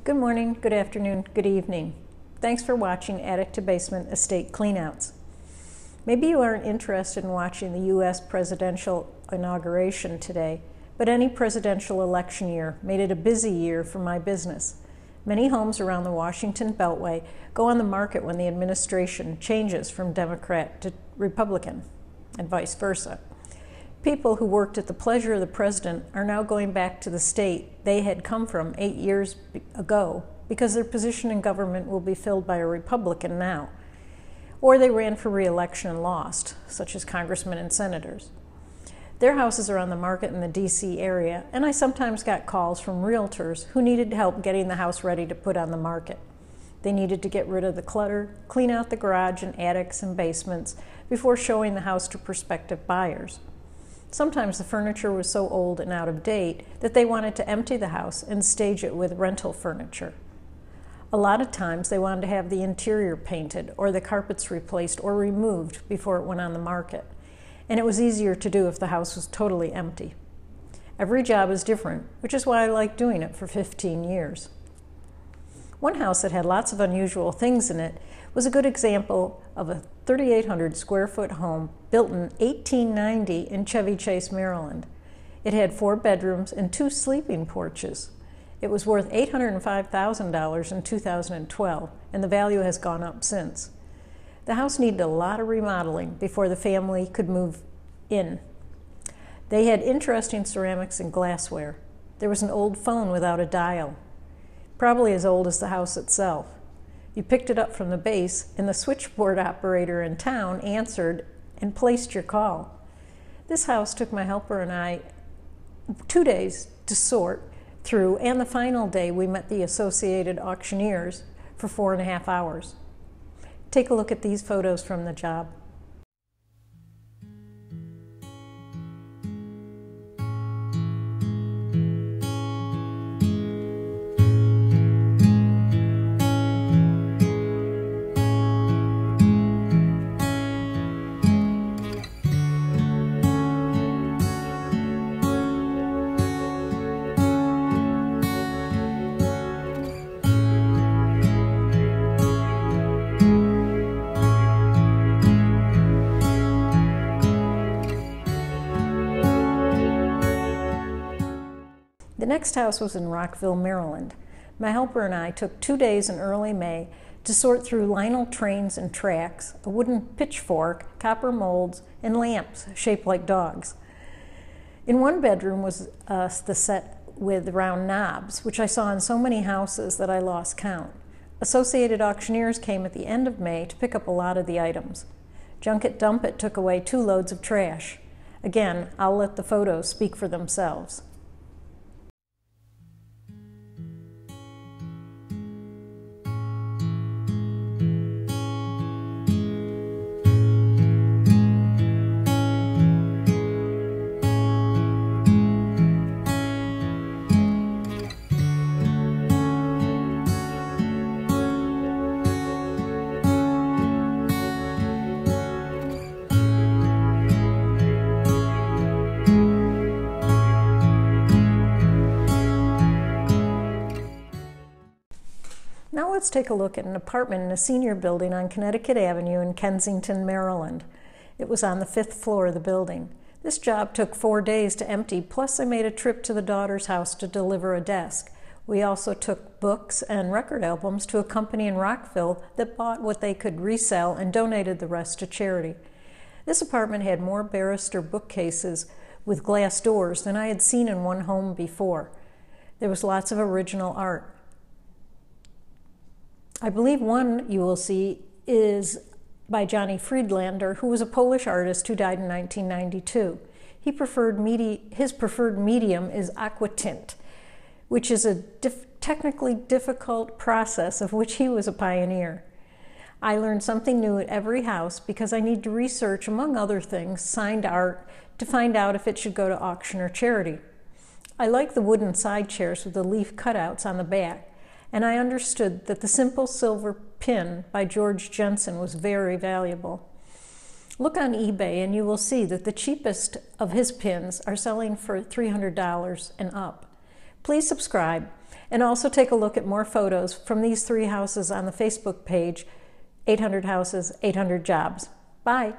Good morning, good afternoon, good evening. Thanks for watching Attic to Basement Estate Cleanouts. Maybe you aren't interested in watching the U.S. presidential inauguration today, but any presidential election year made it a busy year for my business. Many homes around the Washington Beltway go on the market when the administration changes from Democrat to Republican, and vice versa. People who worked at the pleasure of the president are now going back to the state they had come from 8 years ago because their position in government will be filled by a Republican now. Or they ran for re-election and lost, such as congressmen and senators. Their houses are on the market in the D.C. area, and I sometimes got calls from realtors who needed help getting the house ready to put on the market. They needed to get rid of the clutter, clean out the garage and attics and basements before showing the house to prospective buyers. Sometimes the furniture was so old and out of date that they wanted to empty the house and stage it with rental furniture. A lot of times they wanted to have the interior painted or the carpets replaced or removed before it went on the market. And it was easier to do if the house was totally empty. Every job is different, which is why I like doing it for 15 years. One house that had lots of unusual things in it was a good example of a 3,800 square foot home built in 1890 in Chevy Chase, Maryland. It had 4 bedrooms and 2 sleeping porches. It was worth $805,000 in 2012, and the value has gone up since. The house needed a lot of remodeling before the family could move in. They had interesting ceramics and glassware. There was an old phone without a dial, probably as old as the house itself. You picked it up from the base, and the switchboard operator in town answered and placed your call. This house took my helper and I 2 days to sort through, and the final day we met the associated auctioneers for 4.5 hours. Take a look at these photos from the job. The next house was in Rockville, Maryland. My helper and I took 2 days in early May to sort through Lionel trains and tracks, a wooden pitchfork, copper molds, and lamps shaped like dogs. In one bedroom was the set with round knobs, which I saw in so many houses that I lost count. Associated auctioneers came at the end of May to pick up a lot of the items. Junket Dump It took away 2 loads of trash. Again, I'll let the photos speak for themselves. Now let's take a look at an apartment in a senior building on Connecticut Avenue in Kensington, Maryland. It was on the 5th floor of the building. This job took 4 days to empty, plus I made a trip to the daughter's house to deliver a desk. We also took books and record albums to a company in Rockville that bought what they could resell and donated the rest to charity. This apartment had more barrister bookcases with glass doors than I had seen in one home before. There was lots of original art. I believe one you will see is by Johnny Friedlaender, who was a Polish artist who died in 1992. His preferred medium is aquatint, which is a technically difficult process of which he was a pioneer. I learned something new at every house because I need to research, among other things, signed art to find out if it should go to auction or charity. I like the wooden side chairs with the leaf cutouts on the back, and I understood that the simple silver pin by Jensen was very valuable. Look on eBay and you will see that the cheapest of his pins are selling for $300 and up. Please subscribe and also take a look at more photos from these 3 houses on the Facebook page, 800 Houses, 800 Jobs. Bye.